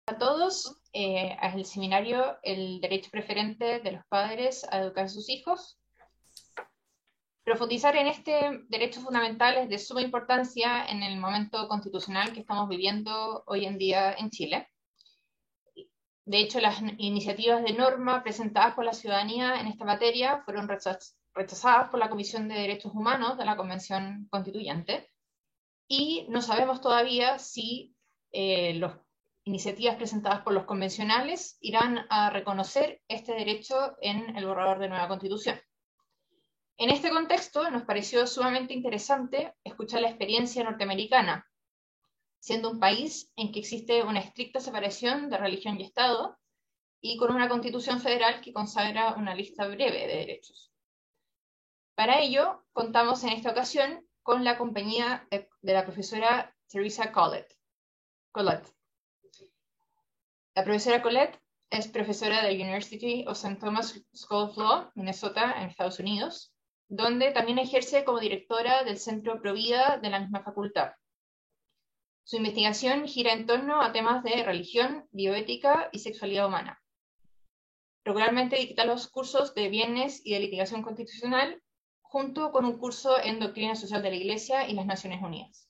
A todos al seminario El derecho preferente de los padres a educar a sus hijos. Profundizar en este derecho fundamental es de suma importancia en el momento constitucional que estamos viviendo hoy en día en Chile. De hecho, las iniciativas de norma presentadas por la ciudadanía en esta materia fueron rechazadas por la Comisión de Derechos Humanos de la Convención Constituyente, y no sabemos todavía si las iniciativas presentadas por los convencionales irán a reconocer este derecho en el borrador de nueva Constitución. En este contexto, nos pareció sumamente interesante escuchar la experiencia norteamericana, siendo un país en que existe una estricta separación de religión y Estado, y con una constitución federal que consagra una lista breve de derechos. Para ello, contamos en esta ocasión con la compañía de la profesora Teresa Collett. La profesora Collett es profesora de la University of St. Thomas School of Law, Minnesota, en Estados Unidos, donde también ejerce como directora del Centro Provida de la misma facultad. Su investigación gira en torno a temas de religión, bioética y sexualidad humana. Regularmente dicta los cursos de bienes y de litigación constitucional, junto con un curso en Doctrina Social de la Iglesia y las Naciones Unidas.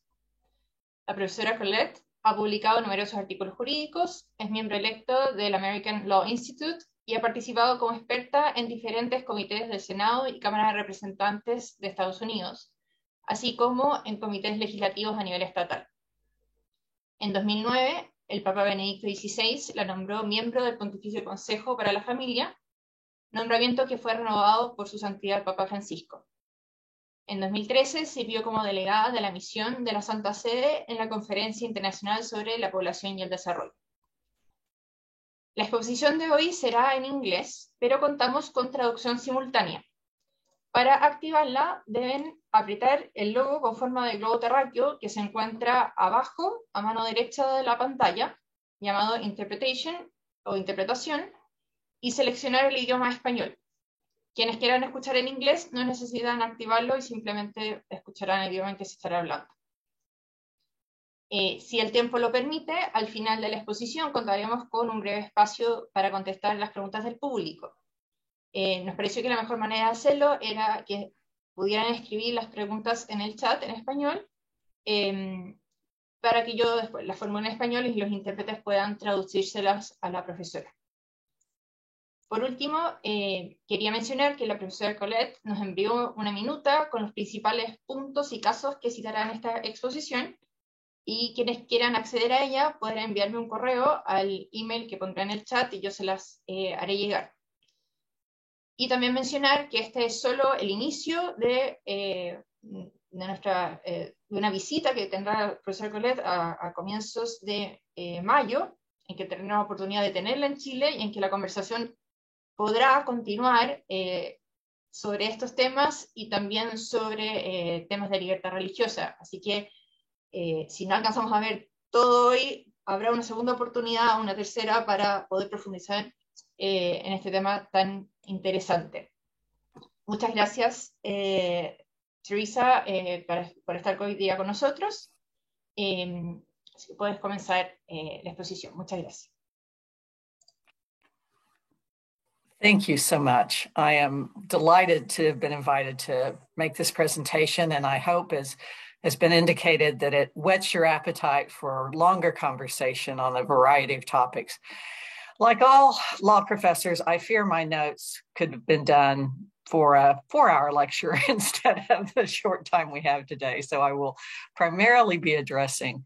La profesora Collett ha publicado numerosos artículos jurídicos, es miembro electo del American Law Institute y ha participado como experta en diferentes comités del Senado y Cámara de Representantes de Estados Unidos, así como en comités legislativos a nivel estatal. En 2009, el Papa Benedicto XVI la nombró miembro del Pontificio Consejo para la Familia, nombramiento que fue renovado por su santidad el Papa Francisco. En 2013 sirvió como delegada de la misión de la Santa Sede en la Conferencia Internacional sobre la Población y el Desarrollo. La exposición de hoy será en inglés, pero contamos con traducción simultánea. Para activarla deben apretar el logo con forma de globo terráqueo que se encuentra abajo, a mano derecha de la pantalla, llamado Interpretation o Interpretación, y seleccionar el idioma español. Quienes quieran escuchar en inglés no necesitan activarlo y simplemente escucharán el idioma en que se estará hablando. Si el tiempo lo permite, al final de la exposición contaremos con un breve espacio para contestar las preguntas del público. Nos pareció que la mejor manera de hacerlo era que pudieran escribir las preguntas en el chat en español, para que yo después las formule en español y los intérpretes puedan traducírselas a la profesora. Por último, quería mencionar que la profesora Collett nos envió una minuta con los principales puntos y casos que citará en esta exposición, y quienes quieran acceder a ella podrán enviarme un correo al email que pondré en el chat y yo se las haré llegar. Y también mencionar que este es solo el inicio de una visita que tendrá el profesor Collett a comienzos de mayo, en que tendremos la oportunidad de tenerla en Chile y en que la conversación podrá continuar sobre estos temas y también sobre temas de libertad religiosa. Así que si no alcanzamos a ver todo hoy, habrá una segunda oportunidad, una tercera, para poder profundizar en este tema tan interesante. Muchas gracias, Teresa, por estar hoy día con nosotros. Así que puedes comenzar la exposición. Muchas gracias. Thank you so much. I am delighted to have been invited to make this presentation, and I hope, as has been indicated, that it whets your appetite for longer conversation on a variety of topics. Like all law professors, I fear my notes could have been done for a 4-hour lecture instead of the short time we have today. So I will primarily be addressing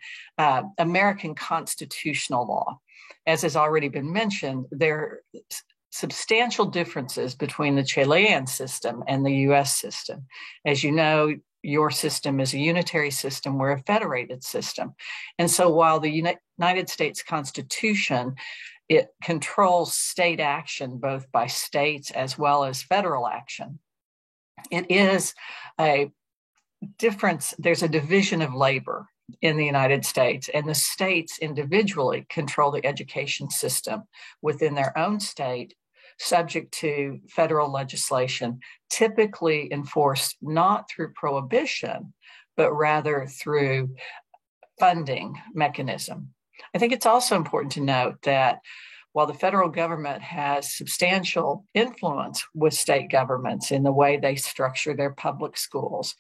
American constitutional law. As has already been mentioned, there are substantial differences between the Chilean system and the US system. As you know, your system is a unitary system, we're a federated system. And so while the United States Constitution, it controls state action both by states as well as federal action, it is a difference. There's a division of labor in the United States, and the states individually control the education system within their own state, subject to federal legislation, typically enforced not through prohibition, but rather through funding mechanism. I think it's also important to note that while the federal government has substantial influence with state governments in the way they structure their public schools,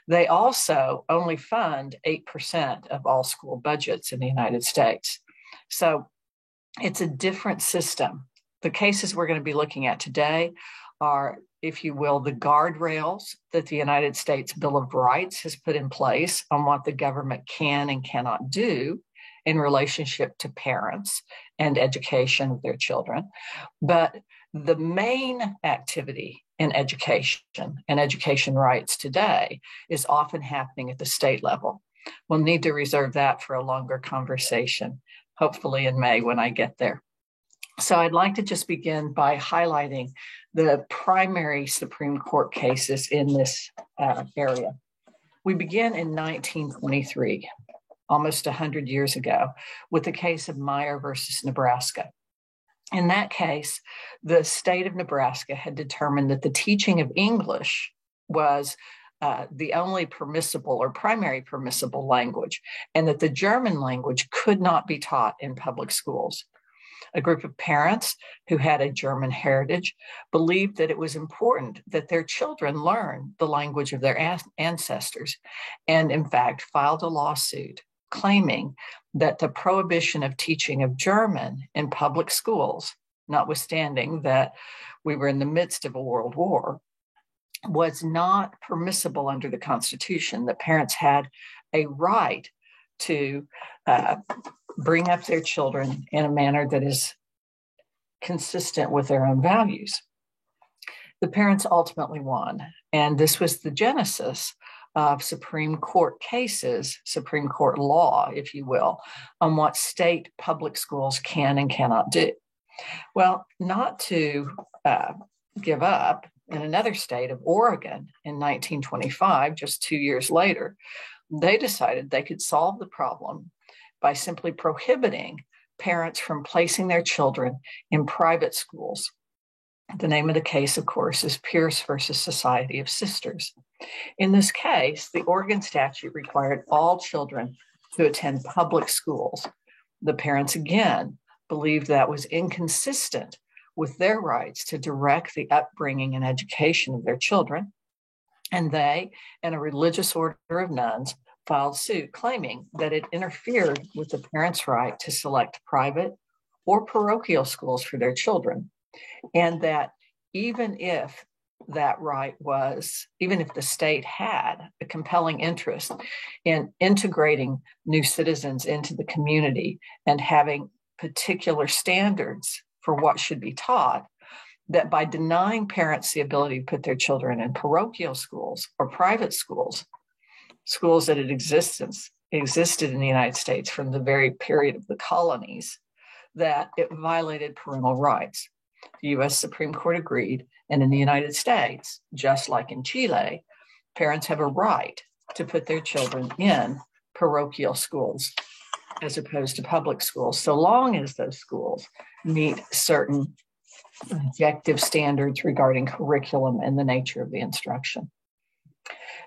they also only fund 8% of all school budgets in the United States. So it's a different system. The cases we're going to be looking at today are, if you will, the guardrails that the United States Bill of Rights has put in place on what the government can and cannot do in relationship to parents and education of their children. But the main activity in education and education rights today is often happening at the state level. We'll need to reserve that for a longer conversation, hopefully in May when I get there. So I'd like to just begin by highlighting the primary Supreme Court cases in this area. We begin in 1923, almost 100 years ago, with the case of Meyer versus Nebraska. In that case, the state of Nebraska had determined that the teaching of English was the only permissible or primary permissible language, and that the German language could not be taught in public schools. A group of parents who had a German heritage believed that it was important that their children learn the language of their ancestors, and in fact filed a lawsuit claiming that the prohibition of teaching of German in public schools, notwithstanding that we were in the midst of a world war, was not permissible under the Constitution. The parents had a right to bring up their children in a manner that is consistent with their own values. The parents ultimately won, and this was the genesis of Supreme Court cases, Supreme Court law, if you will, on what state public schools can and cannot do. Well, not to give up, in another state of Oregon in 1925, just 2 years later, they decided they could solve the problem by simply prohibiting parents from placing their children in private schools. The name of the case, of course, is Pierce versus Society of Sisters. In this case, the Oregon statute required all children to attend public schools. The parents, again, believed that was inconsistent with their rights to direct the upbringing and education of their children. And they, and a religious order of nuns, filed suit claiming that it interfered with the parents' right to select private or parochial schools for their children. And that even if the state had a compelling interest in integrating new citizens into the community and having particular standards for what should be taught, that by denying parents the ability to put their children in parochial schools or private schools, schools that had existed in the United States from the very period of the colonies, that it violated parental rights. The U.S. Supreme Court agreed, and in the United States, just like in Chile, parents have a right to put their children in parochial schools as opposed to public schools, so long as those schools meet certain objective standards regarding curriculum and the nature of the instruction.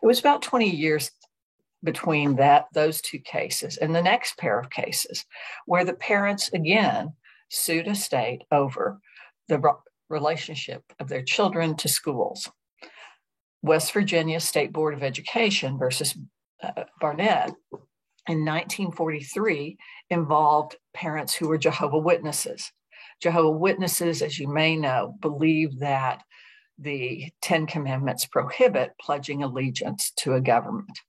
It was about 20 years between those two cases and the next pair of cases where the parents again sued a state over the relationship of their children to schools. West Virginia State Board of Education versus Barnett in 1943 involved parents who were Jehovah's Witnesses. Jehovah's Witnesses, as you may know, believe that the Ten Commandments prohibit pledging allegiance to a government.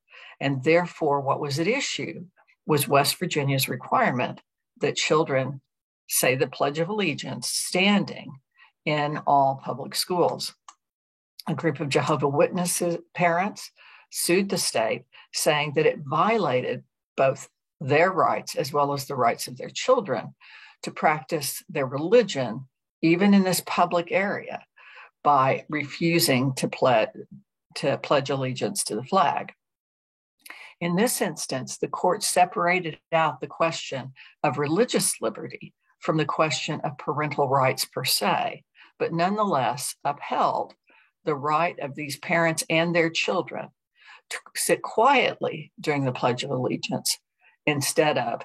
And therefore, what was at issue was West Virginia's requirement that children say the Pledge of Allegiance standing in all public schools. A group of Jehovah's Witnesses parents sued the state, saying that it violated both their rights as well as the rights of their children to practice their religion, even in this public area, by refusing to pledge allegiance to the flag. In this instance, the court separated out the question of religious liberty from the question of parental rights per se, but nonetheless upheld the right of these parents and their children to sit quietly during the Pledge of Allegiance instead of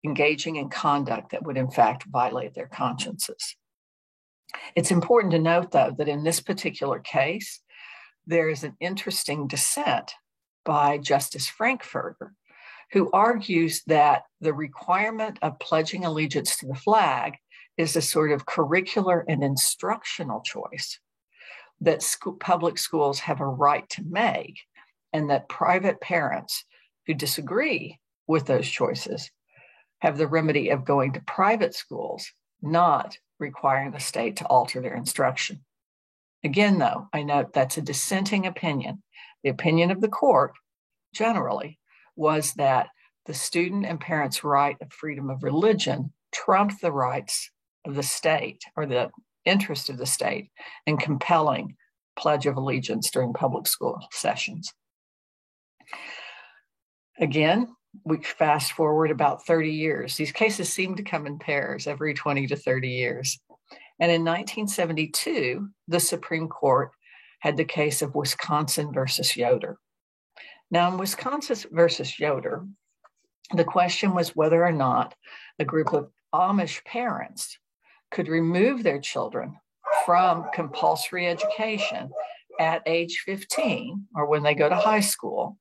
engaging in conduct that would in fact violate their consciences. It's important to note, though, that in this particular case, there is an interesting dissent by Justice Frankfurter, who argues that the requirement of pledging allegiance to the flag is a sort of curricular and instructional choice that public schools have a right to make, and that private parents who disagree with those choices have the remedy of going to private schools, not requiring the state to alter their instruction. Again, though, I note that's a dissenting opinion. The opinion of the court generally was that the student and parents' right of freedom of religion trumped the rights of the state, or the interest of the state, in compelling Pledge of Allegiance during public school sessions. Again, we fast forward about 30 years. These cases seem to come in pairs every 20 to 30 years. And in 1972, the Supreme Court had the case of Wisconsin versus Yoder. Now, in Wisconsin versus Yoder, the question was whether or not a group of Amish parents could remove their children from compulsory education at age 15, or when they go to high school,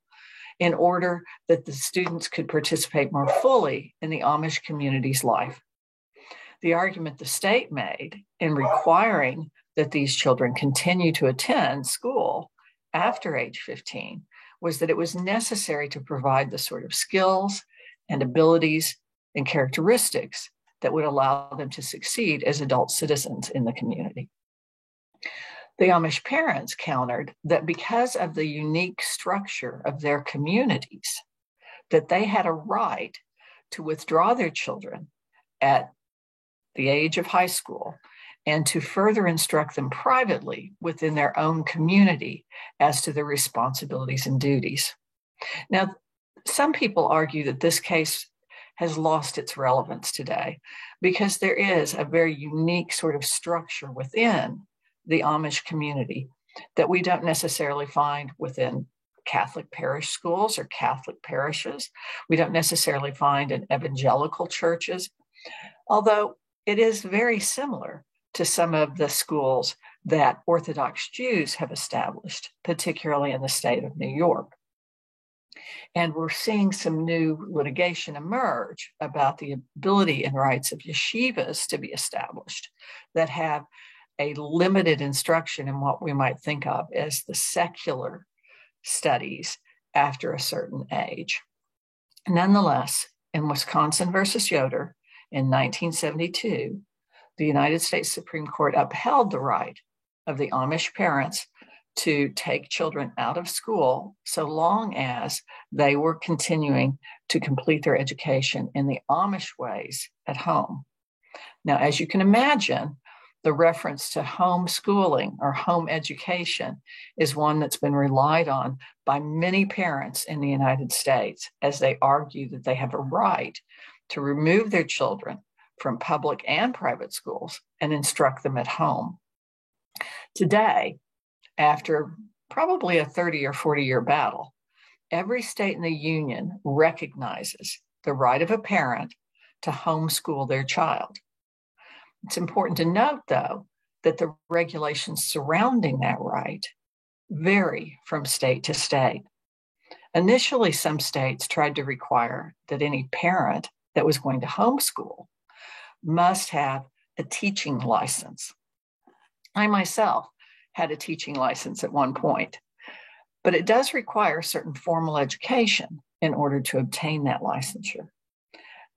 in order that the students could participate more fully in the Amish community's life. The argument the state made in requiring that these children continue to attend school after age 15 was that it was necessary to provide the sort of skills and abilities and characteristics that would allow them to succeed as adult citizens in the community. The Amish parents countered that because of the unique structure of their communities, that they had a right to withdraw their children at the age of high school and to further instruct them privately within their own community as to their responsibilities and duties. Now, some people argue that this case has lost its relevance today because there is a very unique sort of structure within the Amish community that we don't necessarily find within Catholic parish schools or Catholic parishes. We don't necessarily find in evangelical churches, although it is very similar to some of the schools that Orthodox Jews have established, particularly in the state of New York. And we're seeing some new litigation emerge about the ability and rights of yeshivas to be established that have a limited instruction in what we might think of as the secular studies after a certain age. Nonetheless, in Wisconsin versus Yoder in 1972, the United States Supreme Court upheld the right of the Amish parents to take children out of school so long as they were continuing to complete their education in the Amish ways at home. Now, as you can imagine, the reference to homeschooling or home education is one that's been relied on by many parents in the United States as they argue that they have a right to remove their children from public and private schools and instruct them at home. Today, after probably a 30 or 40-year battle, every state in the union recognizes the right of a parent to homeschool their child. It's important to note, though, that the regulations surrounding that right vary from state to state. Initially, some states tried to require that any parent that was going to homeschool must have a teaching license. I myself had a teaching license at one point, but it does require certain formal education in order to obtain that licensure.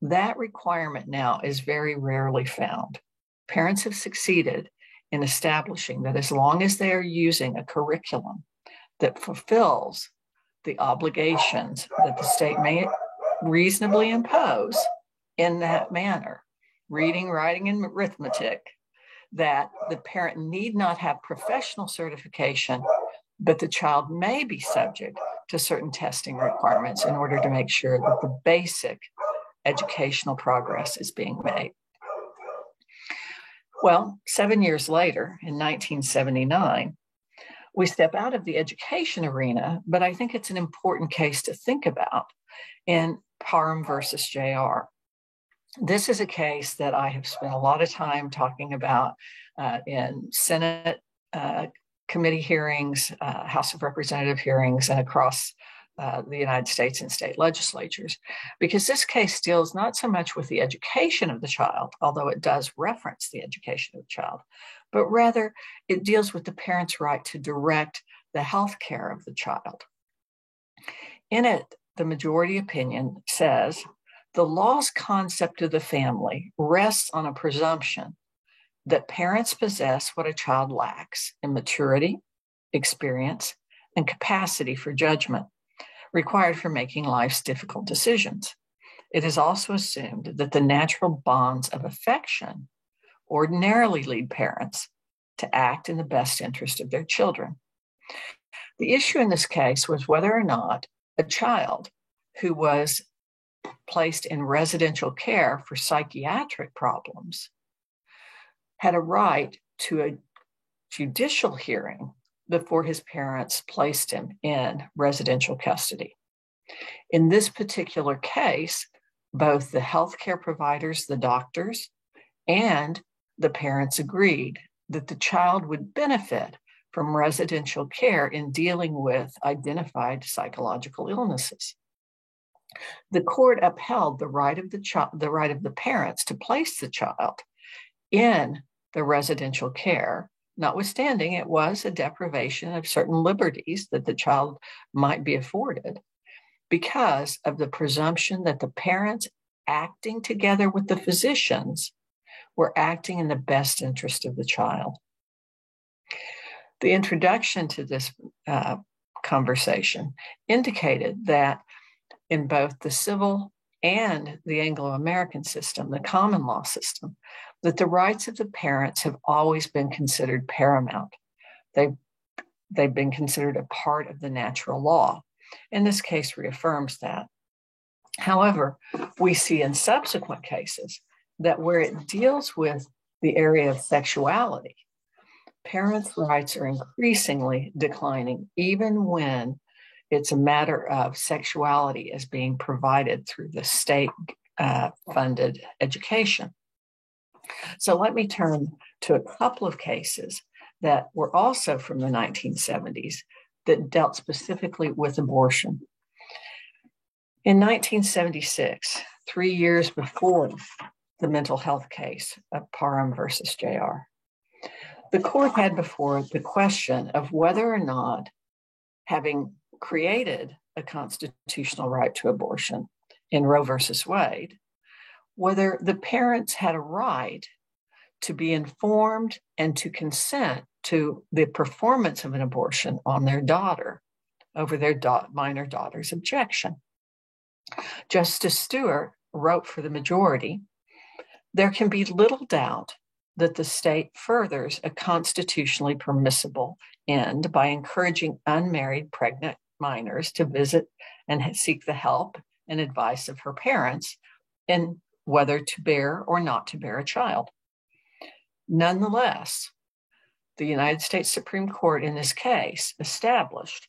That requirement now is very rarely found. Parents have succeeded in establishing that as long as they are using a curriculum that fulfills the obligations that the state may reasonably impose in that manner, reading, writing, and arithmetic, that the parent need not have professional certification, but the child may be subject to certain testing requirements in order to make sure that the basic educational progress is being made. Well, 7 years later, in 1979, we step out of the education arena, but I think it's an important case to think about in Parham versus JR. This is a case that I have spent a lot of time talking about in Senate committee hearings, House of Representative hearings, and across the United States and state legislatures, because this case deals not so much with the education of the child, although it does reference the education of the child, but rather it deals with the parent's right to direct the health care of the child. In it, the majority opinion says, the law's concept of the family rests on a presumption that parents possess what a child lacks in maturity, experience, and capacity for judgment required for making life's difficult decisions. It is also assumed that the natural bonds of affection ordinarily lead parents to act in the best interest of their children. The issue in this case was whether or not a child who was placed in residential care for psychiatric problems had a right to a judicial hearing before his parents placed him in residential custody. In this particular case, both the healthcare providers, the doctors, and the parents agreed that the child would benefit from residential care in dealing with identified psychological illnesses. The court upheld the right of the parents to place the child in the residential care, notwithstanding it was a deprivation of certain liberties that the child might be afforded, because of the presumption that the parents acting together with the physicians were acting in the best interest of the child. The introduction to this conversation indicated that in both the civil and the Anglo-American system, the common law system, that the rights of the parents have always been considered paramount. They've been considered a part of the natural law. And this case reaffirms that. However, we see in subsequent cases that where it deals with the area of sexuality, parents' rights are increasingly declining, even when it's a matter of sexuality as being provided through the state-funded education. So let me turn to a couple of cases that were also from the 1970s that dealt specifically with abortion. In 1976, 3 years before the mental health case of Parham versus JR, the court had before it the question of whether or not, having created a constitutional right to abortion in Roe versus Wade, whether the parents had a right to be informed and to consent to the performance of an abortion on their daughter over their minor daughter's objection. Justice Stewart wrote for the majority, there can be little doubt that the state furthers a constitutionally permissible end by encouraging unmarried pregnant minors to visit and seek the help and advice of her parents in whether to bear or not to bear a child. Nonetheless, the United States Supreme Court in this case established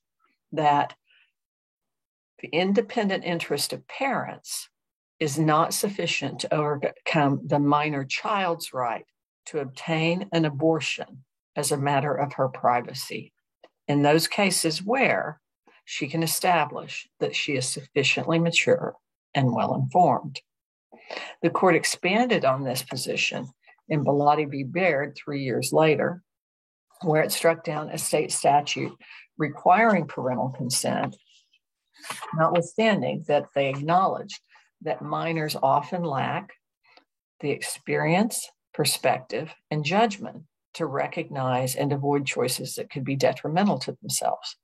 that the independent interest of parents is not sufficient to overcome the minor child's right to obtain an abortion as a matter of her privacy in those cases where she can establish that she is sufficiently mature and well-informed. The court expanded on this position in Bellotti v. Baird 3 years later, where it struck down a state statute requiring parental consent, notwithstanding that they acknowledged that minors often lack the experience, perspective, and judgment to recognize and avoid choices that could be detrimental to themselves.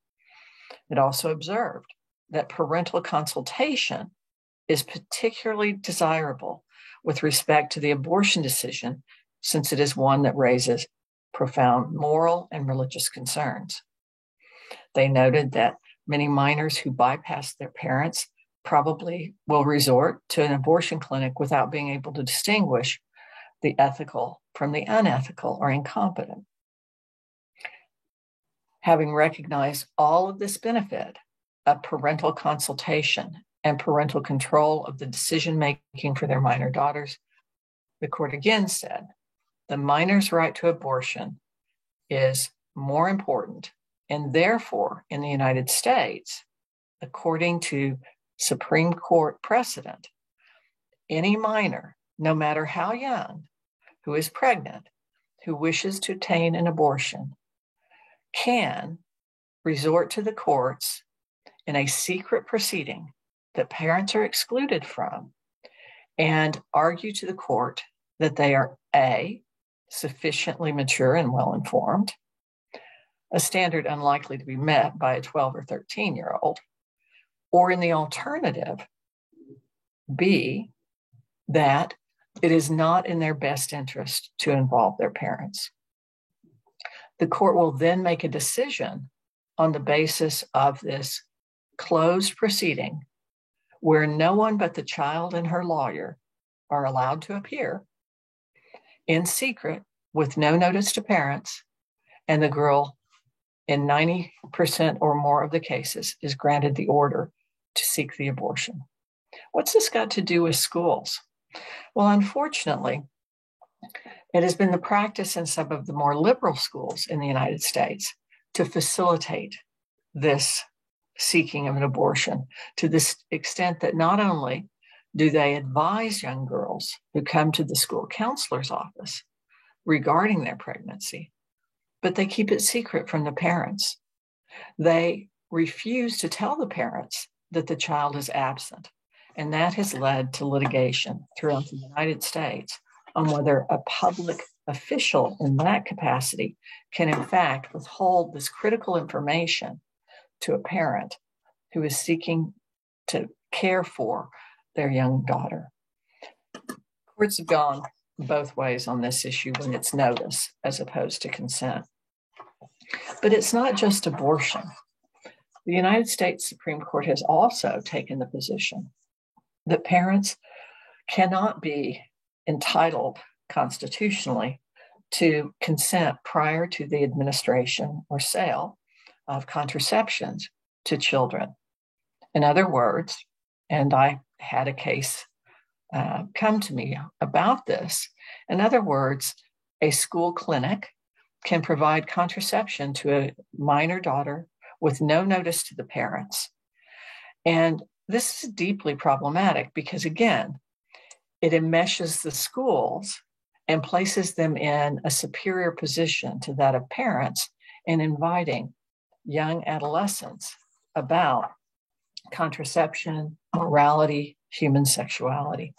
It also observed that parental consultation is particularly desirable with respect to the abortion decision, since it is one that raises profound moral and religious concerns. They noted that many minors who bypass their parents probably will resort to an abortion clinic without being able to distinguish the ethical from the unethical or incompetent. Having recognized all of this benefit of parental consultation and parental control of the decision-making for their minor daughters, the court again said the minor's right to abortion is more important, and therefore, in the United States, according to Supreme Court precedent, any minor, no matter how young, who is pregnant, who wishes to obtain an abortion, can resort to the courts in a secret proceeding that parents are excluded from and argue to the court that they are A, sufficiently mature and well-informed, a standard unlikely to be met by a 12 or 13-year-old, or in the alternative, B, that it is not in their best interest to involve their parents. The court will then make a decision on the basis of this closed proceeding where no one but the child and her lawyer are allowed to appear in secret with no notice to parents, and the girl in 90% or more of the cases is granted the order to seek the abortion. What's this got to do with schools? Well, unfortunately, it has been the practice in some of the more liberal schools in the United States to facilitate this seeking of an abortion to this extent that not only do they advise young girls who come to the school counselor's office regarding their pregnancy, but they keep it secret from the parents. They refuse to tell the parents that the child is absent. And that has led to litigation throughout the United States on whether a public official in that capacity can in fact withhold this critical information to a parent who is seeking to care for their young daughter. Courts have gone both ways on this issue when it's notice as opposed to consent. But it's not just abortion. The United States Supreme Court has also taken the position that parents cannot be entitled constitutionally to consent prior to the administration or sale of contraceptions to children. In other words, and I had a case come to me about this, in other words, a school clinic can provide contraception to a minor daughter with no notice to the parents. And this is deeply problematic because, again, it enmeshes the schools and places them in a superior position to that of parents in inviting young adolescents about contraception, morality, human sexuality.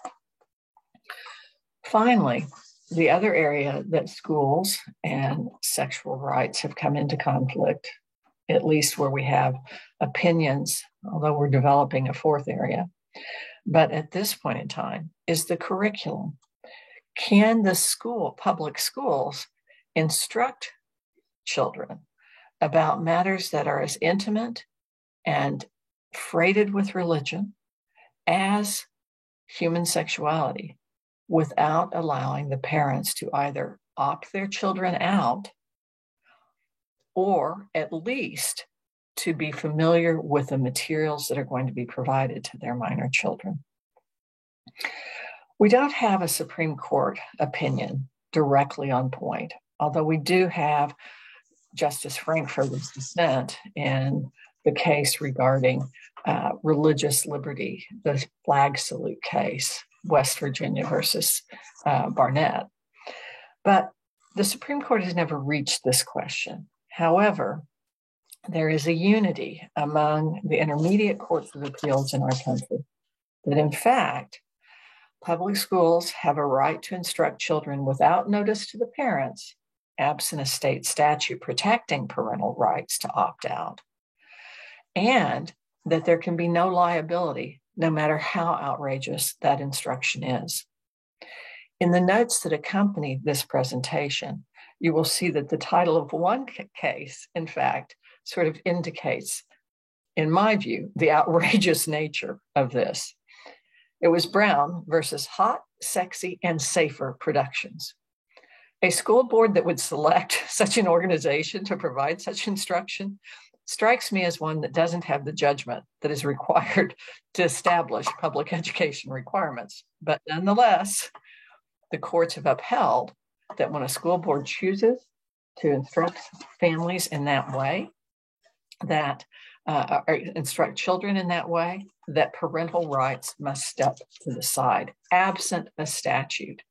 Finally, the other area that schools and sexual rights have come into conflict, at least where we have opinions, although we're developing a fourth area, but at this point in time, is the curriculum. Can the public schools, instruct children about matters that are as intimate and freighted with religion as human sexuality without allowing the parents to either opt their children out or at least to be familiar with the materials that are going to be provided to their minor children? We don't have a Supreme Court opinion directly on point, although we do have Justice Frankfurter's dissent in the case regarding religious liberty, the flag salute case, West Virginia versus Barnett. But the Supreme Court has never reached this question. However, there is a unity among the intermediate courts of appeals in our country that, in fact, public schools have a right to instruct children without notice to the parents, absent a state statute protecting parental rights to opt out, and that there can be no liability, no matter how outrageous that instruction is. In the notes that accompany this presentation, you will see that the title of one case, in fact, sort of indicates, in my view, the outrageous nature of this. It was Brown versus Hot, Sexy, and Safer Productions. A school board that would select such an organization to provide such instruction strikes me as one that doesn't have the judgment that is required to establish public education requirements. But nonetheless, the courts have upheld that when a school board chooses to instruct families in that way, that or instruct children in that way, that parental rights must step to the side, absent a statute.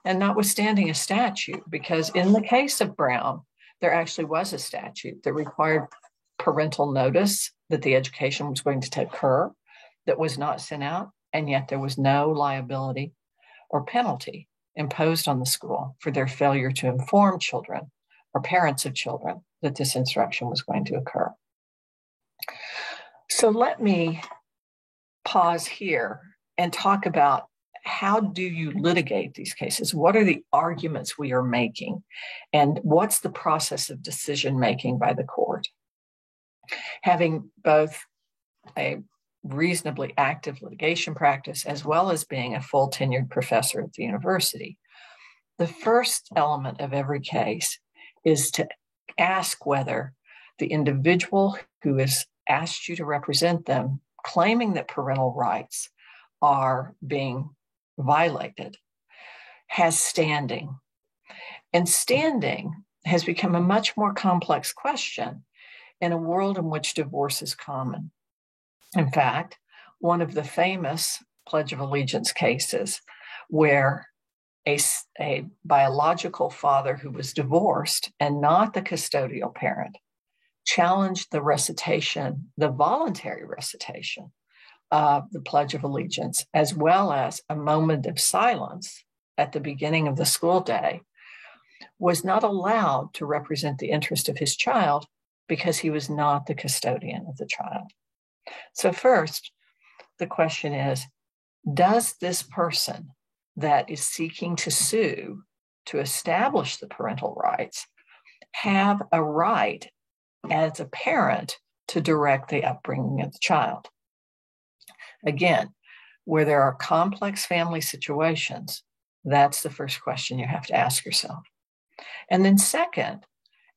And notwithstanding a statute, because in the case of Brown, there actually was a statute that required parental notice that the education was going to occur that was not sent out, and yet there was no liability or penalty imposed on the school for their failure to inform children or parents of children that this instruction was going to occur. So let me pause here and talk about how do you litigate these cases? What are the arguments we are making? And what's the process of decision-making by the court? Having both a reasonably active litigation practice as well as being a full tenured professor at the university, the first element of every case is to ask whether the individual who has asked you to represent them, claiming that parental rights are being violated, has standing. And standing has become a much more complex question in a world in which divorce is common. In fact, one of the famous Pledge of Allegiance cases where a biological father who was divorced and not the custodial parent challenged the recitation, the voluntary recitation of the Pledge of Allegiance, as well as a moment of silence at the beginning of the school day, was not allowed to represent the interest of his child because he was not the custodian of the child. So first, the question is, does this person that is seeking to sue to establish the parental rights have a right as a parent to direct the upbringing of the child? Again, where there are complex family situations, that's the first question you have to ask yourself. And then second,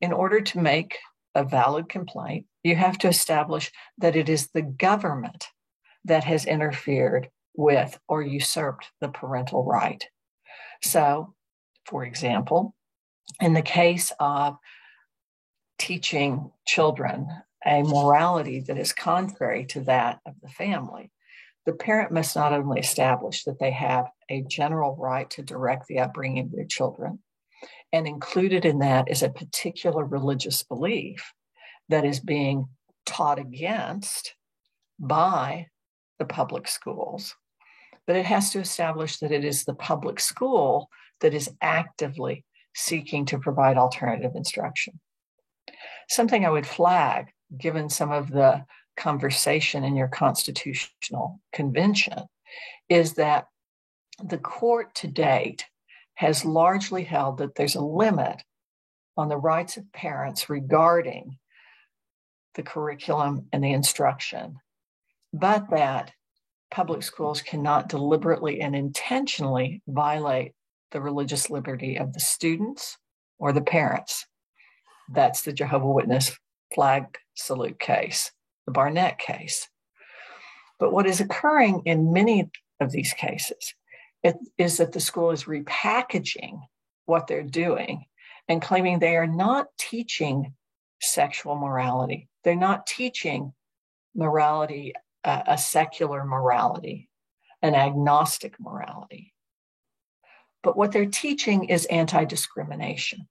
in order to make a valid complaint, you have to establish that it is the government that has interfered with or usurped the parental right. So, for example, in the case of teaching children a morality that is contrary to that of the family, the parent must not only establish that they have a general right to direct the upbringing of their children, and included in that is a particular religious belief that is being taught against by the public schools, but it has to establish that it is the public school that is actively seeking to provide alternative instruction. Something I would flag, given some of the conversation in your constitutional convention, is that the court to date has largely held that there's a limit on the rights of parents regarding the curriculum and the instruction, but that public schools cannot deliberately and intentionally violate the religious liberty of the students or the parents. That's the Jehovah's Witness flag salute case, the Barnett case. But what is occurring in many of these cases is that the school is repackaging what they're doing and claiming they are not teaching sexual morality. They're not teaching morality, a secular morality, an agnostic morality. But what they're teaching is anti-discrimination.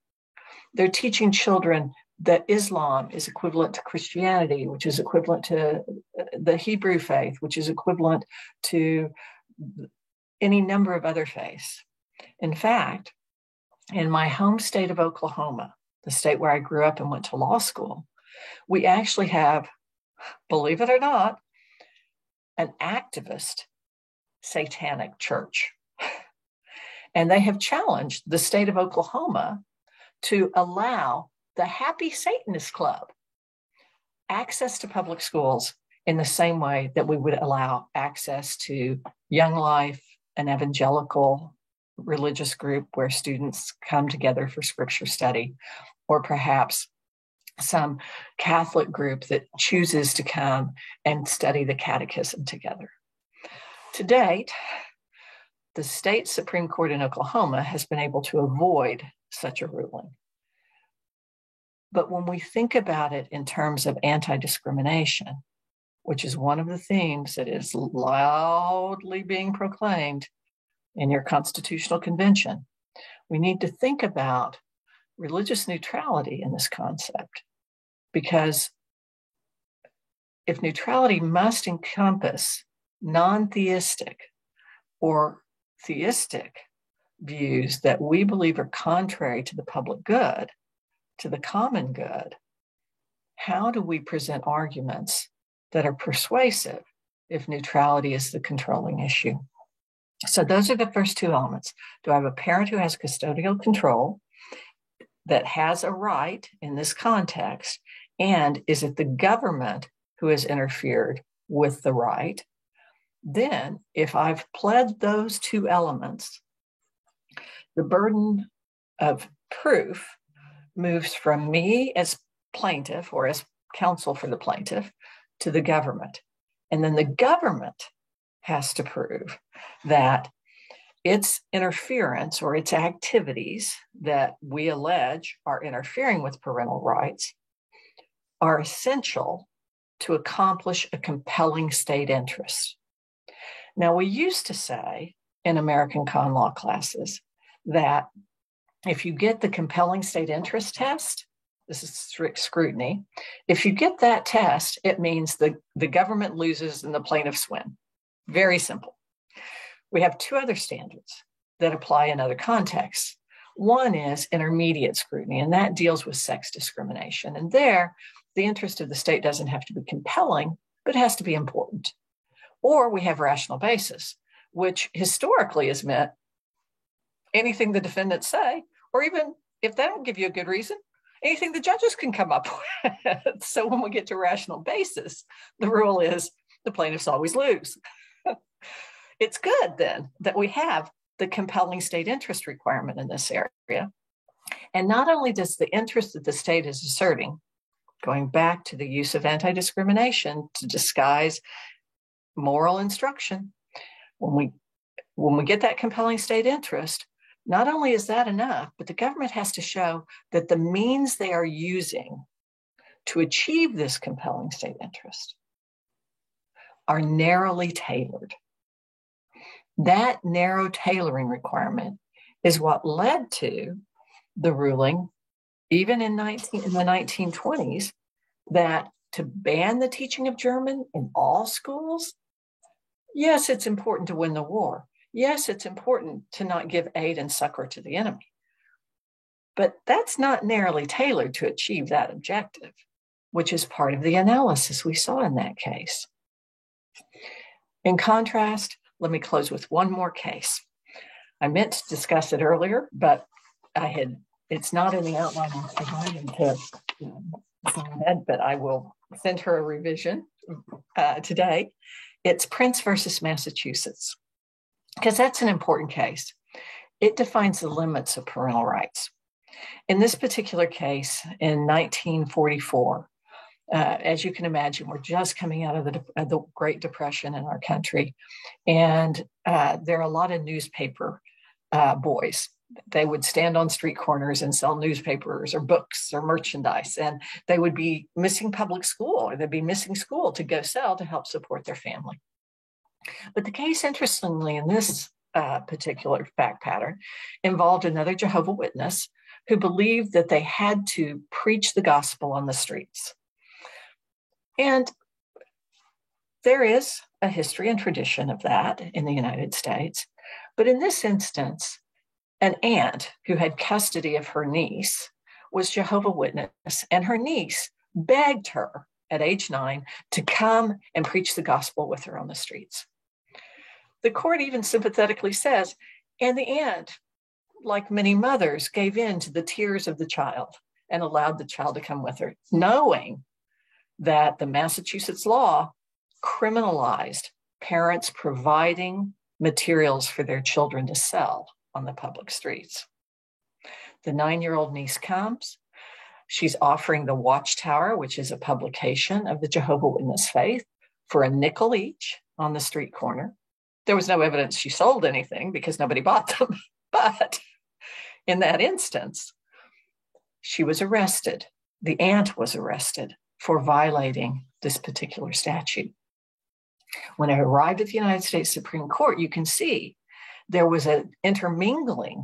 They're teaching children that Islam is equivalent to Christianity, which is equivalent to the Hebrew faith, which is equivalent to any number of other faiths. In fact, in my home state of Oklahoma, the state where I grew up and went to law school, we actually have, believe it or not, an activist satanic church. And they have challenged the state of Oklahoma to allow the Happy Satanist Club access to public schools in the same way that we would allow access to Young Life, an evangelical religious group where students come together for scripture study, or perhaps some Catholic group that chooses to come and study the catechism together. To date, the state Supreme Court in Oklahoma has been able to avoid such a ruling. But when we think about it in terms of anti-discrimination, which is one of the themes that is loudly being proclaimed in your constitutional convention, we need to think about religious neutrality in this concept. Because if neutrality must encompass non-theistic or theistic views that we believe are contrary to the public good, to the common good, how do we present arguments that are persuasive if neutrality is the controlling issue? So those are the first two elements. Do I have a parent who has custodial control that has a right in this context? And is it the government who has interfered with the right? Then, if I've pled those two elements, the burden of proof moves from me as plaintiff or as counsel for the plaintiff to the government. And then the government has to prove that its interference or its activities that we allege are interfering with parental rights are essential to accomplish a compelling state interest. Now, we used to say in American con law classes that if you get the compelling state interest test, this is strict scrutiny, if you get that test, it means the government loses and the plaintiffs win. Very simple. We have two other standards that apply in other contexts. One is intermediate scrutiny, and that deals with sex discrimination. And there, the interest of the state doesn't have to be compelling, but it has to be important. Or we have rational basis, which historically has meant anything the defendants say, or even if they don't give you a good reason, anything the judges can come up with. So when we get to rational basis, the rule is the plaintiffs always lose. It's good then that we have the compelling state interest requirement in this area. And not only does the interest that the state is asserting, going back to the use of anti-discrimination to disguise moral instruction, when we get that compelling state interest, not only is that enough, but the government has to show that the means they are using to achieve this compelling state interest are narrowly tailored. That narrow tailoring requirement is what led to the ruling, even in the 1920s, that to ban the teaching of German in all schools, yes, it's important to win the war. Yes, it's important to not give aid and succor to the enemy. But that's not narrowly tailored to achieve that objective, which is part of the analysis we saw in that case. In contrast, let me close with one more case. I meant to discuss it earlier, but it's not in the outline I provided to Ed, but I will send her a revision today. It's Prince versus Massachusetts, because that's an important case. It defines the limits of parental rights. In this particular case, in 1944, as you can imagine, we're just coming out of the Great Depression in our country, and there are a lot of newspaper boys. They would stand on street corners and sell newspapers or books or merchandise, and they would be missing public school, or they'd be missing school to go sell to help support their family. But the case, interestingly, in this particular fact pattern, involved another Jehovah's Witness who believed that they had to preach the gospel on the streets. And there is a history and tradition of that in the United States. But in this instance, an aunt who had custody of her niece was Jehovah's Witness, and her niece begged her at age 9 to come and preach the gospel with her on the streets. The court even sympathetically says, and the aunt, like many mothers, gave in to the tears of the child and allowed the child to come with her, knowing that the Massachusetts law criminalized parents providing materials for their children to sell on the public streets. The 9-year-old niece comes. She's offering the Watchtower, which is a publication of the Jehovah's Witness faith, for a nickel each on the street corner. There was no evidence she sold anything because nobody bought them. But in that instance, she was arrested. The aunt was arrested for violating this particular statute. When I arrived at the United States Supreme Court, you can see there was an intermingling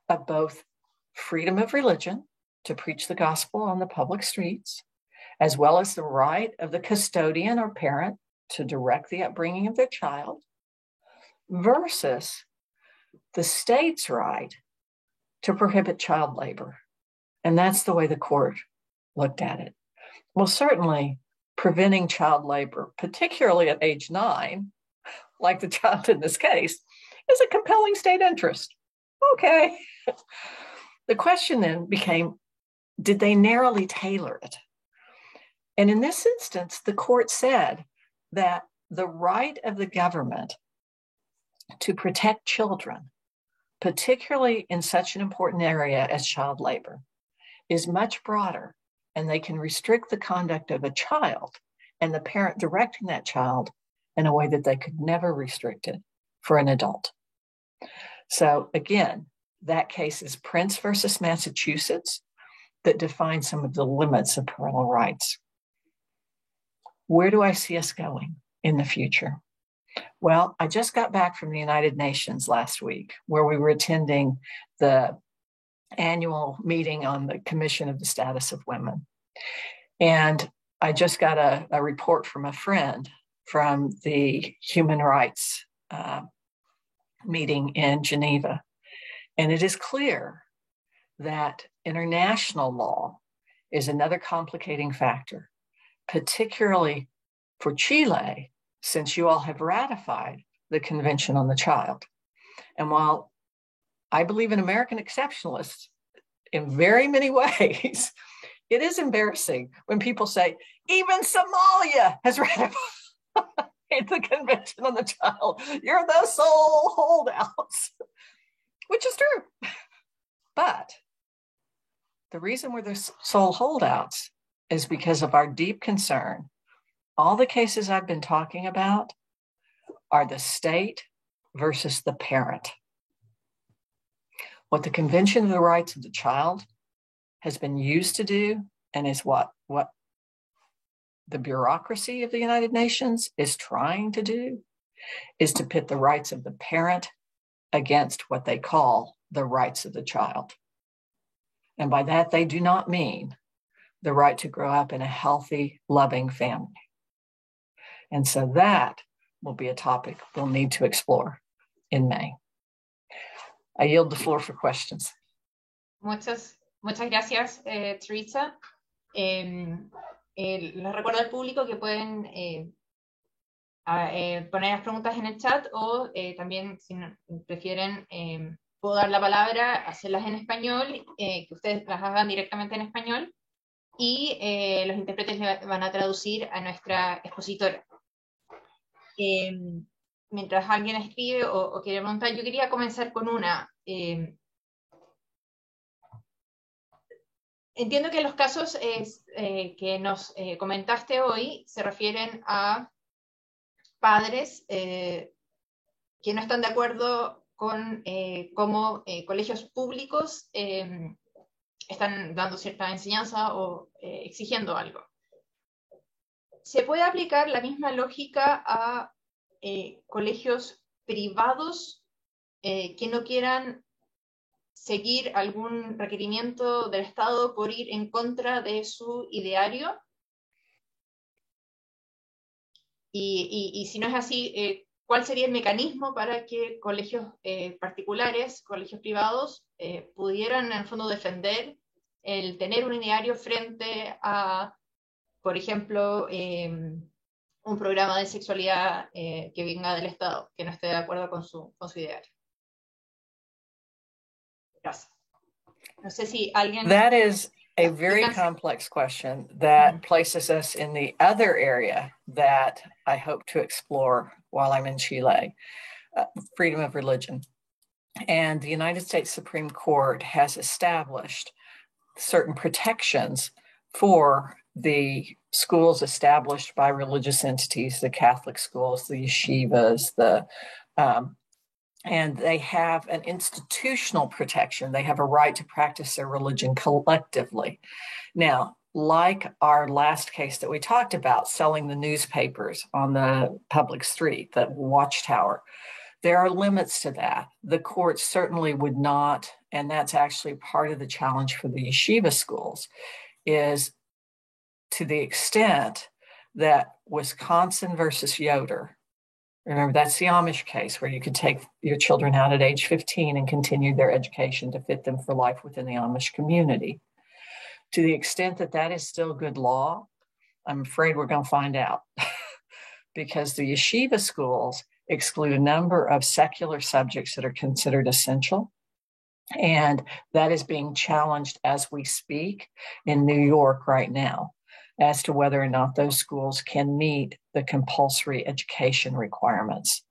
of both freedom of religion to preach the gospel on the public streets, as well as the right of the custodian or parent to direct the upbringing of their child, versus the state's right to prohibit child labor. And that's the way the court looked at it. Well, certainly preventing child labor, particularly at age 9, like the child in this case, is a compelling state interest. Okay. The question then became, did they narrowly tailor it? And in this instance, the court said that the right of the government to protect children, particularly in such an important area as child labor, is much broader, and they can restrict the conduct of a child and the parent directing that child in a way that they could never restrict it for an adult. So again, that case is Prince versus Massachusetts that defines some of the limits of parental rights. Where do I see us going in the future? Well, I just got back from the United Nations last week, where we were attending the annual meeting on the Commission of the Status of Women. And I just got a report from a friend from the Human Rights meeting in Geneva. And it is clear that international law is another complicating factor, particularly for Chile, since you all have ratified the Convention on the Child. And while I believe in American exceptionalists in very many ways, it is embarrassing when people say, even Somalia has ratified the Convention on the Child. You're the sole holdouts, which is true. But the reason we're the sole holdouts is because of our deep concern. All the cases I've been talking about are the state versus the parent. What the Convention of the Rights of the Child has been used to do, and is what the bureaucracy of the United Nations is trying to do, is to pit the rights of the parent against what they call the rights of the child. And by that, they do not mean the right to grow up in a healthy, loving family. And so that will be a topic we'll need to explore in May. I yield the floor for questions. Muchas gracias, Teresa. Les recuerdo al público que pueden poner las preguntas en el chat o también, si no, prefieren, puedo dar la palabra, hacerlas en español, que ustedes las hagan directamente en español y los intérpretes le van a traducir a nuestra expositora. Mientras alguien escribe o quiere preguntar, yo quería comenzar con una. Entiendo que los casos que nos comentaste hoy se refieren a padres que no están de acuerdo con cómo colegios públicos están dando cierta enseñanza o exigiendo algo. ¿Se puede aplicar la misma lógica a colegios privados que no quieran seguir algún requerimiento del Estado por ir en contra de su ideario? Y si no es así, ¿cuál sería el mecanismo para que colegios particulares, colegios privados, pudieran en el fondo defender el tener un ideario frente a, por ejemplo, un programa de sexualidad que venga del Estado, que no esté de acuerdo con su ideario? Gracias. No sé si alguien... That is a very complex question that places us in the other area that I hope to explore while I'm in Chile, freedom of religion. And the United States Supreme Court has established certain protections for the schools established by religious entities, the Catholic schools, the yeshivas, and they have an institutional protection. They have a right to practice their religion collectively. Now, like our last case that we talked about, selling the newspapers on the public street, the watchtower, there are limits to that. The court certainly would not, and that's actually part of the challenge for the yeshiva schools, is to the extent that Wisconsin versus Yoder, remember that's the Amish case where you could take your children out at age 15 and continue their education to fit them for life within the Amish community. To the extent that that is still good law, I'm afraid we're going to find out because the yeshiva schools exclude a number of secular subjects that are considered essential. And that is being challenged as we speak in New York right now as to whether or not those schools can meet the compulsory education requirements.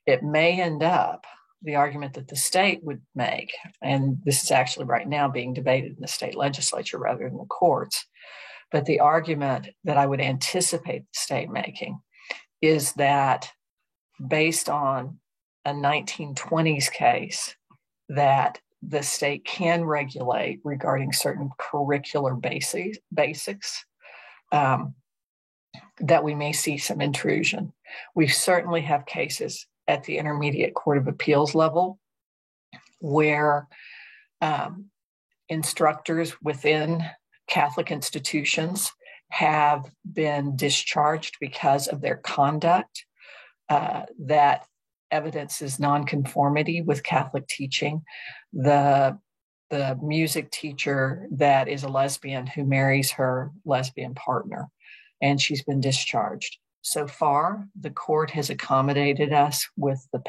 It may end up, the argument that the state would make, and this is actually right now being debated in the state legislature rather than the courts, but the argument that I would anticipate the state making is that based on a 1920s case that the state can regulate regarding certain curricular basics, that we may see some intrusion. We certainly have cases at the Intermediate Court of Appeals level where instructors within Catholic institutions have been discharged because of their conduct that evidences nonconformity with Catholic teaching. The music teacher that is a lesbian who marries her lesbian partner, and she's been discharged. So far, the court has accommodated us with the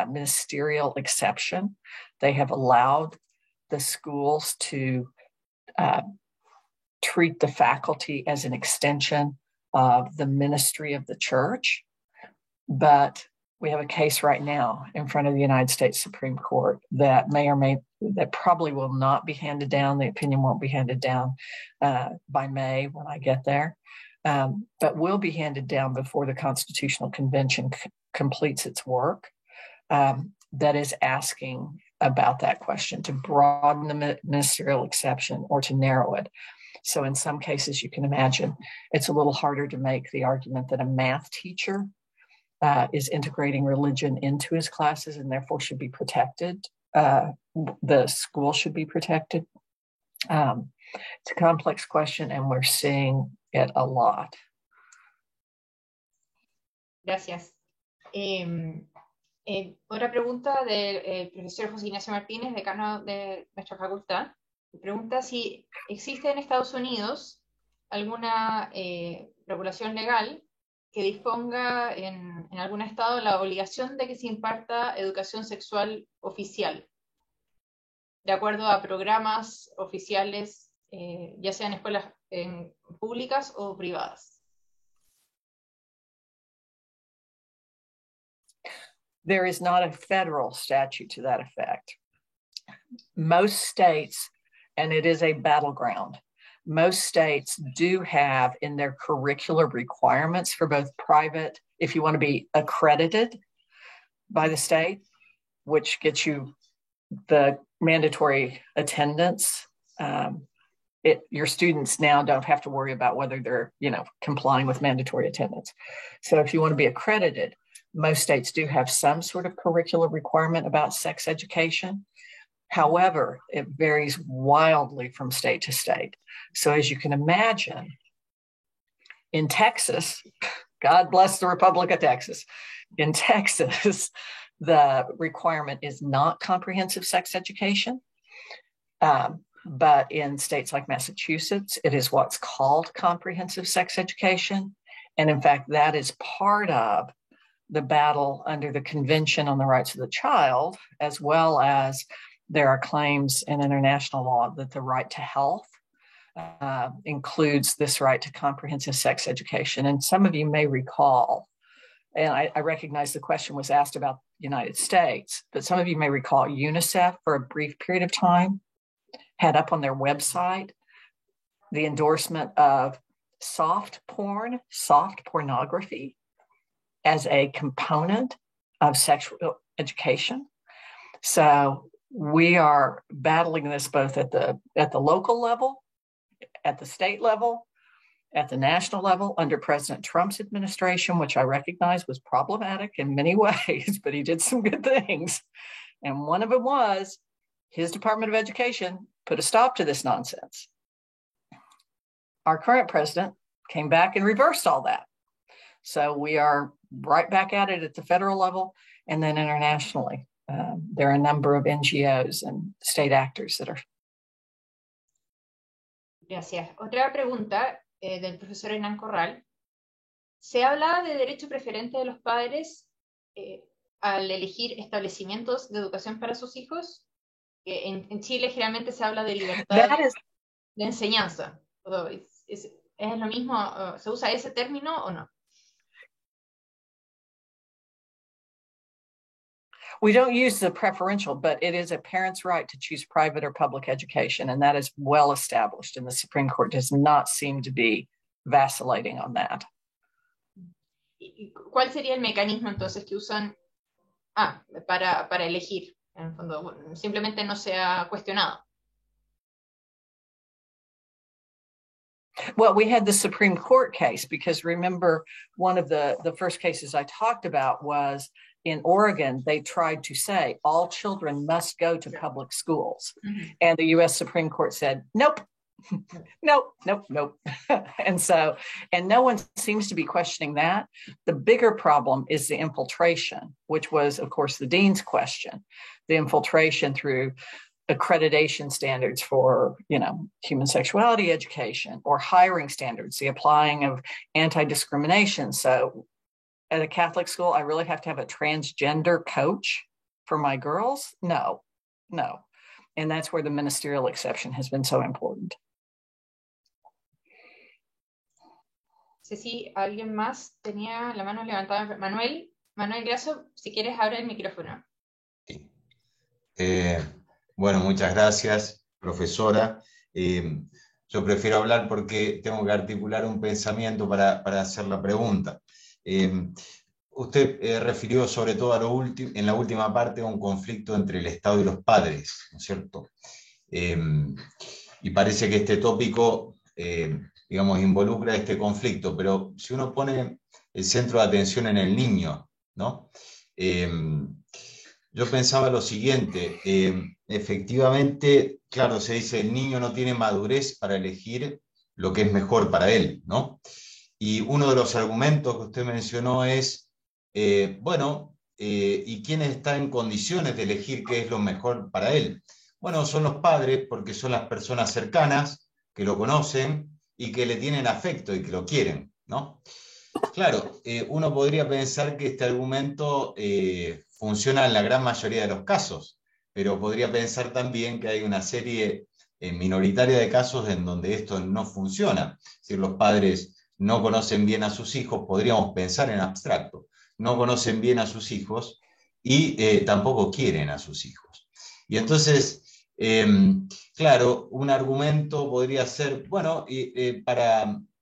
ministerial exception. They have allowed the schools to treat the faculty as an extension of the ministry of the church. But we have a case right now in front of the United States Supreme Court that that probably will not be handed down. The opinion won't be handed down by May when I get there, but will be handed down before the Constitutional Convention completes its work. That is asking about that question, to broaden the ministerial exception or to narrow it. So in some cases, you can imagine it's a little harder to make the argument that a math teacher is integrating religion into his classes and therefore should be protected. The school should be protected. It's a complex question and we're seeing it a lot. Gracias. Otra pregunta del profesor José Ignacio Martínez, decano de nuestra facultad. Pregunta si existe en Estados Unidos alguna regulación legal que disponga en algún estado la obligación de que se imparta educación sexual oficial, de acuerdo a programas oficiales, ya sean escuelas públicas o privadas. There is not a federal statute to that effect. Most states, and it is a battleground, most states do have in their curricular requirements for both private, if you want to be accredited by the state, which gets you the mandatory attendance. Your students now don't have to worry about whether they're, complying with mandatory attendance. So if you want to be accredited, most states do have some sort of curricular requirement about sex education. However, it varies wildly from state to state. So as you can imagine, in Texas, God bless the Republic of Texas, in Texas, the requirement is not comprehensive sex education. But in states like Massachusetts, it is what's called comprehensive sex education. And in fact, that is part of the battle under the Convention on the Rights of the Child, as well as there are claims in international law that the right to health includes this right to comprehensive sex education. And some of you may recall, and I recognize the question was asked about the United States, but some of you may recall UNICEF for a brief period of time had up on their website the endorsement of soft pornography as a component of sexual education. So we are battling this both at the local level, at the state level, at the national level under President Trump's administration, which I recognize was problematic in many ways, but he did some good things. And one of them was his Department of Education put a stop to this nonsense. Our current president came back and reversed all that. So we are right back at it at the federal level and then internationally. There are a number of NGOs and state actors that are. Gracias. Otra pregunta del profesor Hernán Corral. Se habla de derecho preferente de los padres al elegir establecimientos de educación para sus hijos. En Chile generalmente se habla de libertad de enseñanza. ¿Es lo mismo? ¿Se usa ese término o no? We don't use the preferential, but it is a parent's right to choose private or public education, and that is well established, and the Supreme Court does not seem to be vacillating on that. ¿Cuál sería el mecanismo entonces que usan para elegir? En el fondo, simplemente no se ha cuestionado. Well, we had the Supreme Court case because remember, one of the first cases I talked about was in Oregon, they tried to say all children must go to public schools. Mm-hmm. And the US Supreme Court said, nope, nope. And no one seems to be questioning that. The bigger problem is the infiltration, which was, of course, the dean's question, the infiltration through accreditation standards for, human sexuality education or hiring standards, the applying of anti-discrimination. So at a Catholic school, I really have to have a transgender coach for my girls? No. And that's where the ministerial exception has been so important. Sí, alguien más tenía la mano levantada. Manuel Grasso, si quieres, abre el micrófono. Sí. Bueno, muchas gracias, profesora. Yo prefiero hablar porque tengo que articular un pensamiento para hacer la pregunta. Usted refirió sobre todo en la última parte a un conflicto entre el Estado y los padres, ¿no es cierto? Y parece que este tópico, involucra este conflicto, pero si uno pone el centro de atención en el niño, ¿no? Yo pensaba lo siguiente, efectivamente, claro, se dice el niño no tiene madurez para elegir lo que es mejor para él, ¿no? Y uno de los argumentos que usted mencionó es, ¿y quién está en condiciones de elegir qué es lo mejor para él? Bueno, son los padres, porque son las personas cercanas que lo conocen y que le tienen afecto y que lo quieren, ¿no? Claro, uno podría pensar que este argumento funciona en la gran mayoría de los casos, pero podría pensar también que hay una serie minoritaria de casos en donde esto no funciona. Es decir, los padres no conocen bien a sus hijos, podríamos pensar en abstracto, no conocen bien a sus hijos y tampoco quieren a sus hijos. Y entonces, claro, un argumento podría ser,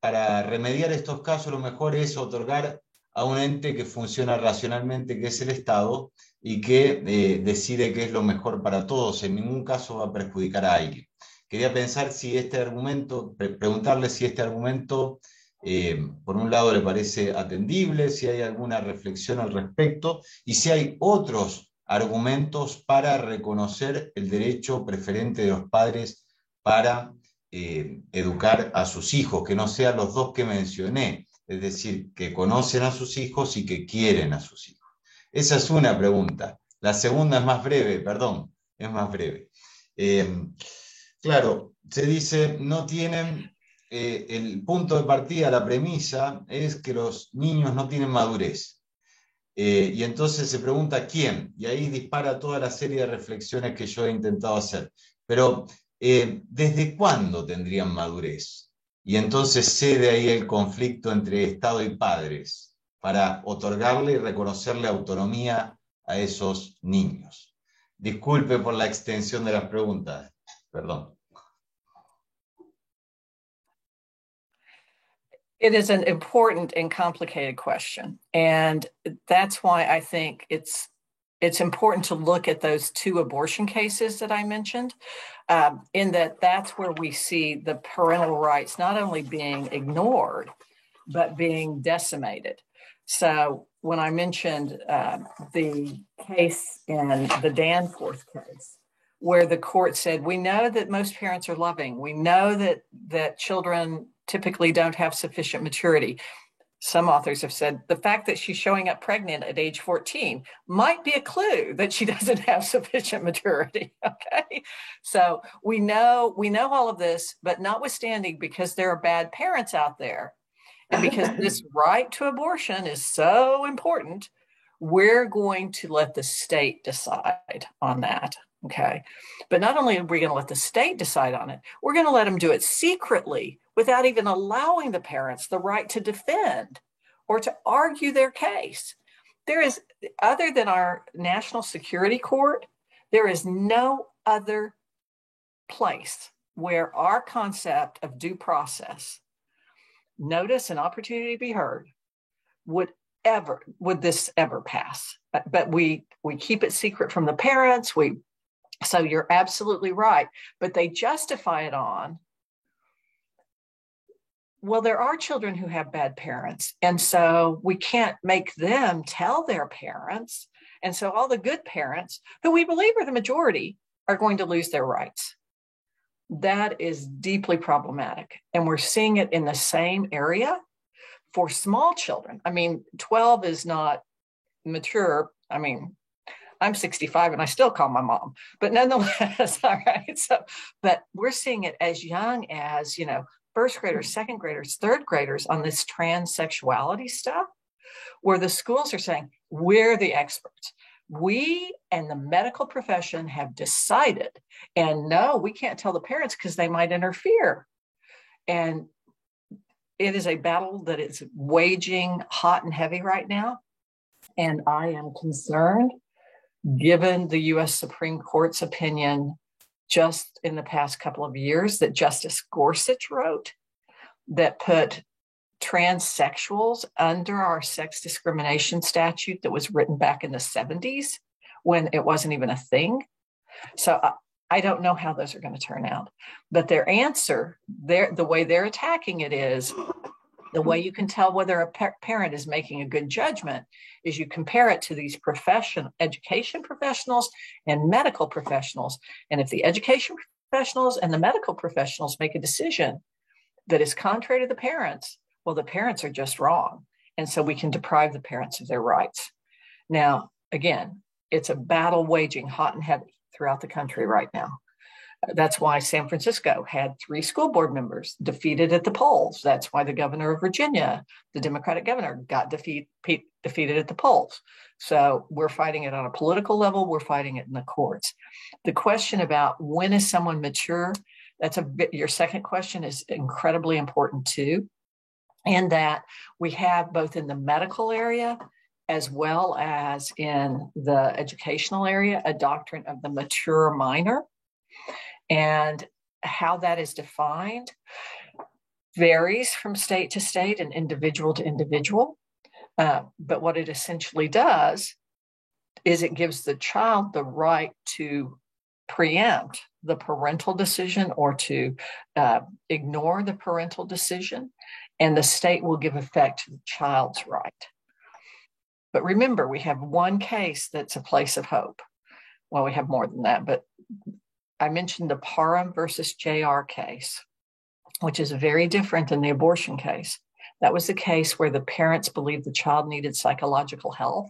para remediar estos casos lo mejor es otorgar a un ente que funciona racionalmente, que es el Estado, y que decide qué es lo mejor para todos, en ningún caso va a perjudicar a alguien. Quería pensar si preguntarle si este argumento, por un lado, le parece atendible, si hay alguna reflexión al respecto, y si hay otros argumentos para reconocer el derecho preferente de los padres para educar a sus hijos, que no sean los dos que mencioné, es decir, que conocen a sus hijos y que quieren a sus hijos. Esa es una pregunta. La segunda es más breve, es más breve. Claro, se dice, no tienen, el punto de partida, la premisa, es que los niños no tienen madurez. Y entonces se pregunta quién, y ahí dispara toda la serie de reflexiones que yo he intentado hacer. Pero, ¿desde cuándo tendrían madurez? Y entonces cede ahí el conflicto entre Estado y padres para otorgarle y reconocerle autonomía a esos niños. Disculpe por la extensión de las preguntas, perdón. It is an important and complicated question. And that's why I think it's important to look at those 2 abortion cases that I mentioned, in that that's where we see the parental rights not only being ignored, but being decimated. So when I mentioned the case in the Danforth case, where the court said, we know that most parents are loving. We know that children typically don't have sufficient maturity. Some authors have said the fact that she's showing up pregnant at age 14 might be a clue that she doesn't have sufficient maturity. Okay. So we know all of this, but notwithstanding, because there are bad parents out there, and because this right to abortion is so important, we're going to let the state decide on that. Okay. But not only are we going to let the state decide on it, we're going to let them do it secretly without even allowing the parents the right to defend or to argue their case. There is, other than our national security court, there is no other place where our concept of due process, notice and opportunity to be heard, would this ever pass. But we keep it secret from the parents. So you're absolutely right. But they justify it on, well, there are children who have bad parents, and so we can't make them tell their parents. And so all the good parents, who we believe are the majority, are going to lose their rights. That is deeply problematic. And we're seeing it in the same area for small children. I mean, 12 is not mature. I mean, I'm 65 and I still call my mom, but nonetheless, all right. So, but we're seeing it as young as, first graders, second graders, third graders on this transsexuality stuff, where the schools are saying, we're the experts. We and the medical profession have decided, and no, we can't tell the parents because they might interfere. And it is a battle that is waging hot and heavy right now. And I am concerned, given the U.S. Supreme Court's opinion just in the past couple of years that Justice Gorsuch wrote, that put transsexuals under our sex discrimination statute that was written back in the 70s when it wasn't even a thing. So I don't know how those are going to turn out. But their answer, the way they're attacking it is, the way you can tell whether a parent is making a good judgment is you compare it to these education professionals and medical professionals. And if the education professionals and the medical professionals make a decision that is contrary to the parents, well, the parents are just wrong. And so we can deprive the parents of their rights. Now, again, it's a battle waging hot and heavy throughout the country right now. That's why San Francisco had 3 school board members defeated at the polls. That's why the governor of Virginia, the Democratic governor, got defeated at the polls. So we're fighting it on a political level. We're fighting it in the courts. The question about when is someone mature, your second question is incredibly important too. And that we have both in the medical area as well as in the educational area, a doctrine of the mature minor. And how that is defined varies from state to state and individual to individual. But what it essentially does is it gives the child the right to preempt the parental decision or to ignore the parental decision, and the state will give effect to the child's right. But remember, we have one case that's a place of hope. Well, we have more than that, but I mentioned the Parham versus JR case, which is very different than the abortion case. That was the case where the parents believed the child needed psychological help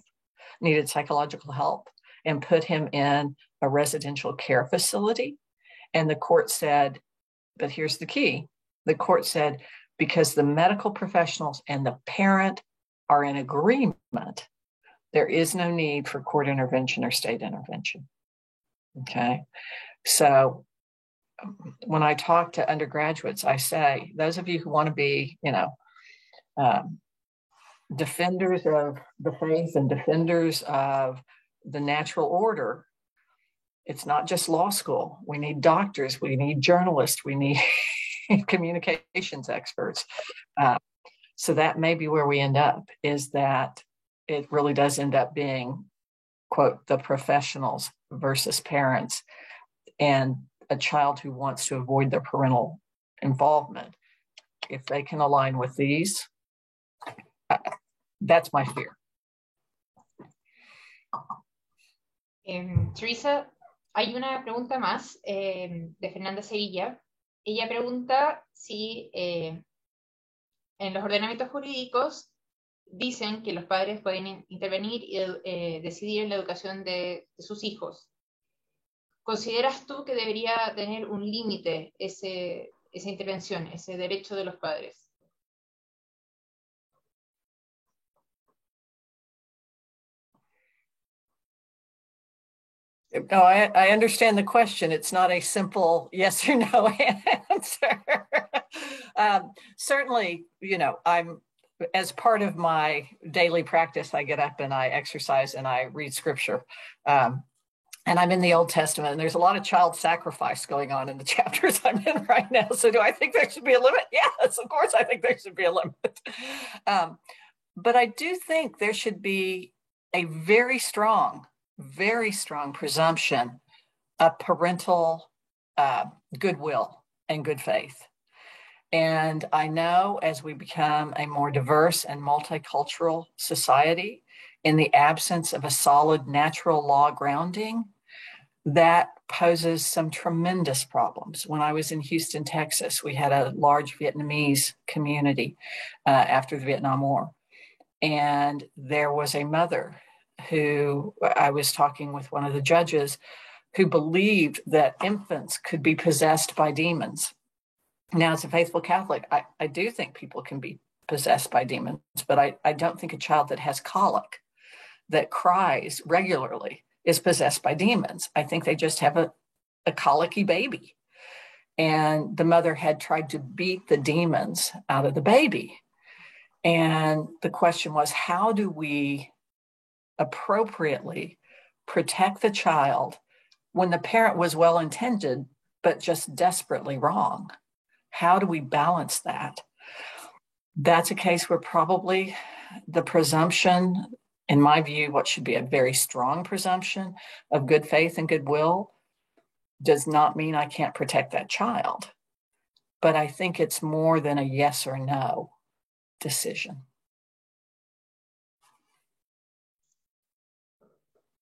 and put him in a residential care facility. And the court said, but here's the key. The court said, because the medical professionals and the parent are in agreement, there is no need for court intervention or state intervention. Okay. So when I talk to undergraduates, I say, those of you who want to be, defenders of the faith and defenders of the natural order, it's not just law school. We need doctors, we need journalists, we need communications experts. So that may be where we end up, is that it really does end up being, quote, the professionals versus parents, and a child who wants to avoid their parental involvement. If they can align with these, that's my fear. Teresa, hay una pregunta más de Fernanda Sevilla. Ella pregunta si en los ordenamientos jurídicos dicen que los padres pueden intervenir y decidir en la educación de sus hijos. ¿Consideras tú que debería tener un límite esa intervención, ese derecho de los padres? No, I understand the question. It's not a simple yes or no answer. Certainly, you know, as part of my daily practice, I get up and I exercise and I read scripture. And I'm in the Old Testament, and there's a lot of child sacrifice going on in the chapters I'm in right now. So do I think there should be a limit? Yes, of course I think there should be a limit. But I do think there should be a very strong presumption of parental goodwill and good faith. And I know as we become a more diverse and multicultural society, in the absence of a solid natural law grounding, that poses some tremendous problems. When I was in Houston, Texas, we had a large Vietnamese community after the Vietnam War. And there was a mother who, I was talking with one of the judges, who believed that infants could be possessed by demons. Now, as a faithful Catholic, I do think people can be possessed by demons, but I don't think a child that has colic, that cries regularly, is possessed by demons. I think they just have a colicky baby. And the mother had tried to beat the demons out of the baby. And the question was, how do we appropriately protect the child when the parent was well-intended, but just desperately wrong? How do we balance that? That's a case where probably the presumption, in my view, what should be a very strong presumption of good faith and goodwill, does not mean I can't protect that child. But I think it's more than a yes or no decision.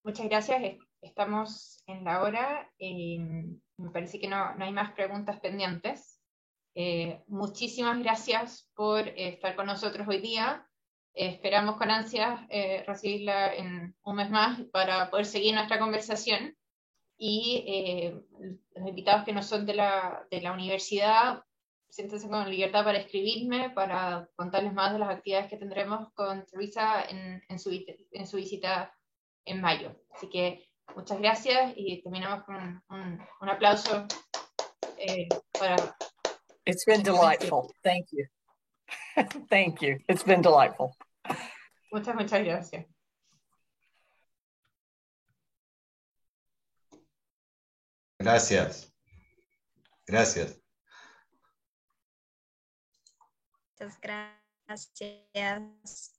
Muchas gracias. Estamos en la hora. Me parece que no hay más preguntas pendientes. Muchísimas gracias por estar con nosotros hoy día. Esperamos con ansias recibirla en un mes más para poder seguir nuestra conversación. Y los invitados que no son de la universidad, siéntense con libertad para escribirme, para contarles más de las actividades que tendremos con Teresa en su visita en mayo. Así que muchas gracias y terminamos con un aplauso para... It's been delightful. Thank you. Thank you. It's been delightful. Muchas gracias. Gracias. Gracias. Muchas gracias.